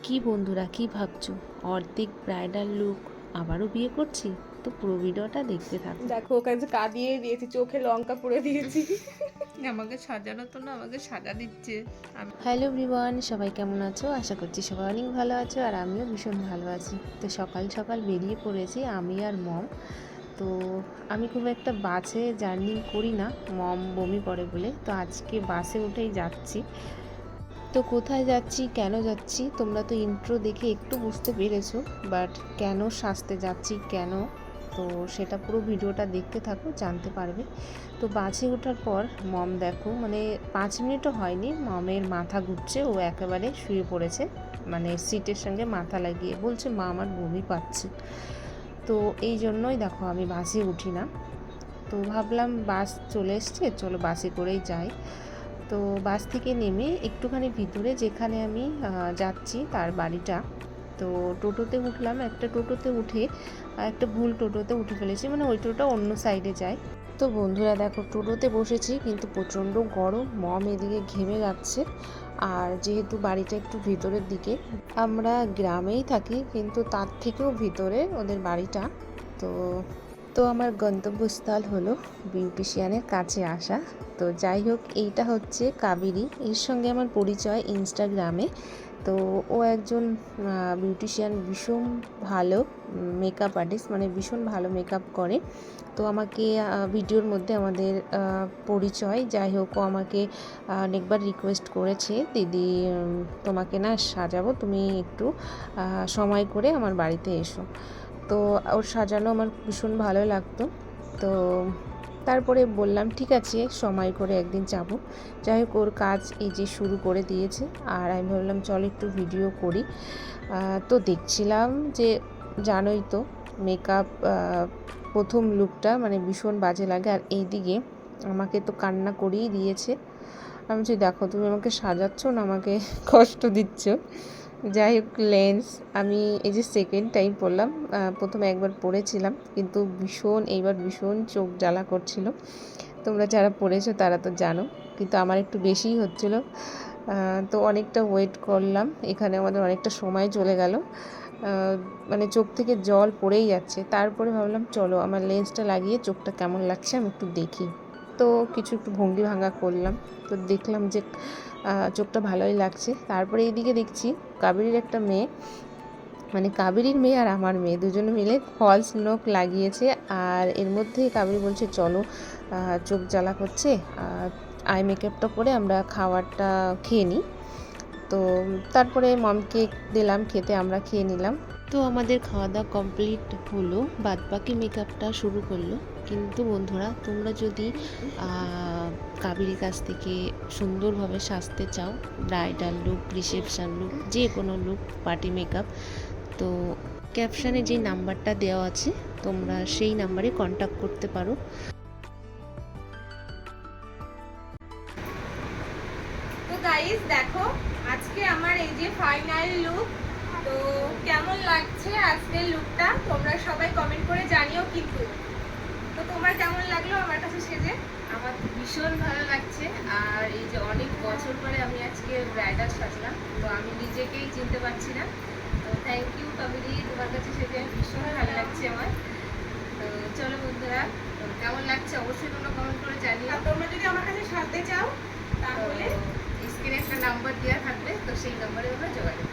কি বন্ধুরা, কি ভাবছো? অর্ধেক ব্রাইডাল লুক, আবারও বিয়ে করছি? তো পুরো ভিডিওটা দেখতে থাকো। দেখো ওকে যে কাঁদিয়ে দিয়েছি, চোখে লঙ্কা পুড়ে দিয়েছি। আমাকে সাজানো তো না, আমাকে সাজা দিচ্ছে। হ্যালো এভরিওয়ান, সবাই কেমন আছো? আশা করছি সবাই অনেক ভালো আছো, আর আমিও ভীষণ ভালো আছি। তো সকাল সকাল বেরিয়ে পড়েছি আমি আর মম। তো আমি খুব একটা বাসে জার্নি করি না, মম বমি করে বলে। তো আজকে বাসে উঠেই যাচ্ছি। তো কোথায় যাচ্ছি, কেন যাচ্ছি, তোমরা তো ইন্ট্রো দেখে একটু বুঝতে পেরেছো, বাট কেন সাজতে যাচ্ছি, কেন, তো সেটা পুরো ভিডিওটা দেখতে থাকো, জানতে পারবে। তো বাসে ওঠার পর মম দেখো, মানে 5 মিনিটও হয়নি, মমের মাথা ঘুরছে, ও একেবারে শুয়ে পড়েছে, মানে সিটের সঙ্গে মাথা লাগিয়ে, বলছে মা আমার বমি পাচ্ছে। তো এই জন্যই দেখো আমি বাসে উঠি না। তো ভাবলাম বাস চলে এসছে, চলো বাসে করেই যাই। তো বাস থেকে নেমে একটুখানি ভিতরে, যেখানে আমি যাচ্ছি তার বাড়িটা, তো টোটোতে উঠলাম। একটা টোটোতে উঠে একটা ভুল টোটোতে উঠে ফেলেছি, মানে ওই টোটো অন্য সাইডে যায়। তো বন্ধুরা দেখো, টোটোতে বসেছি, কিন্তু প্রচণ্ড গরম, মম এদিকে ঘেমে যাচ্ছে। আর যেহেতু বাড়িটা একটু ভিতরের দিকে, আমরা গ্রামেই থাকি, কিন্তু তার থেকেও ভিতরে ওদের বাড়িটা। তো তো আমার গন্তব্যস্থল হলো বিউটিশিয়ানের কাছে আসা। তো যাই হোক, এইটা হচ্ছে কাবেরী, এর সঙ্গে আমার পরিচয় ইনস্টাগ্রামে। তো ও একজন বিউটিশিয়ান, ভীষণ ভালো মেকআপ আর্টিস্ট, মানে ভীষণ ভালো মেকআপ করে। তো আমাকে ভিডিওর মধ্যে আমাদের পরিচয়, যাই হোক, ও আমাকে অনেকবার রিকোয়েস্ট করেছে, দিদি তোমাকে না সাজাবো, তুমি একটু সময় করে আমার বাড়িতে এসো। তো ওর সাজানো আমার ভীষণ ভালো লাগতো। তো তারপরে বললাম ঠিক আছে, সময় করে একদিন যাব। যাই হোক, ওর কাজ এই যে শুরু করে দিয়েছে, আর আমি ভাবলাম চল একটু ভিডিও করি। তো দেখছিলাম যে, জানোই তো মেকআপ প্রথম লুকটা মানে ভীষণ বাজে লাগে, আর এইদিকে আমাকে তো কান্না করেই দিয়েছে। আমি বলছি দেখো, তুমি আমাকে সাজাচ্ছ না আমাকে কষ্ট দিচ্ছ। যাই হোক, লেন্স আমি এই যে সেকেন্ড টাইম পরলাম, প্রথমে একবার পরেছিলাম, কিন্তু এইবার ভীষণ চোখ জ্বালা করছিল। তোমরা যারা পরেছো তারা তো জানো, কিন্তু আমার একটু বেশিই হচ্ছিল। তো অনেকটা ওয়েট করলাম, এখানে আমাদের অনেকটা সময় চলে গেল, মানে চোখ থেকে জল পড়েই যাচ্ছে। তারপরে ভাবলাম চলো আমার লেন্সটা লাগিয়ে চোখটা কেমন লাগছে আমি একটু দেখি। তো একটু ভঙ্গি ভাঙা করলাম, তো দেখলাম যে চোখটা ভালোই লাগছে। তারপরে এইদিকে দেখছি কাবেরীর একটা মেয়ে, মানে কাবেরীর মেয়ে আর আমার মেয়ে দুজনে মিলে ফলস নোক লাগিয়েছে। আর এর মধ্যে কাবেরী বলছে চলো, চোখ জ্বালা করছে, আই মেকআপটা করে আমরা খাবারটা খেয়ে নিই। তো তারপরে মমকে দিলাম খেতে, আমরা খেয়ে নিলাম। তো আমাদের খাওয়া দাওয়া কমপ্লিট হলো, বাদবাকি মেকআপটা শুরু করলো। কিন্তু বন্ধুরা, তোমরা যদি কাবেরীর কাছ থেকে সুন্দরভাবে সাজতে চাও, ব্রাইডাল লুক, রিসেপশান লুক, যে কোনো লুক, পার্টি মেকআপ, তো ক্যাপশানে যে নাম্বারটা দেওয়া আছে তোমরা সেই নাম্বারে কন্ট্যাক্ট করতে পারো। তো গাইস দেখো, আজকে আমার এই যে ফাইনাল লুক। তো কেমন লাগছে আজকের লুকটা তোমরা সবাই কমেন্ট করে জানিও কিন্তু। তো তোমার কেমন লাগলো আমার কাছে সেজে? আমার ভীষণ ভালো লাগছে। আর এই যে অনেক বছর পরে আমি আজকে ব্রাইডাল সাজলাম, তো আমি নিজেকেই চিনতে পারছি না। তো থ্যাংক ইউ কাবেরী, তোমার কাছে সেজে ভীষণ ভালো লাগছে আমার। তো চলো বন্ধুরা, কেমন লাগছে অবশ্যই তোমরা কমেন্ট করে জানিও। আর তোমরা যদি আমার কাছে সাজতে চাও তাহলে স্ক্রিনে একটা নাম্বার দেওয়া থাকবে, তো সেই নাম্বারে তোমরা যোগাযোগ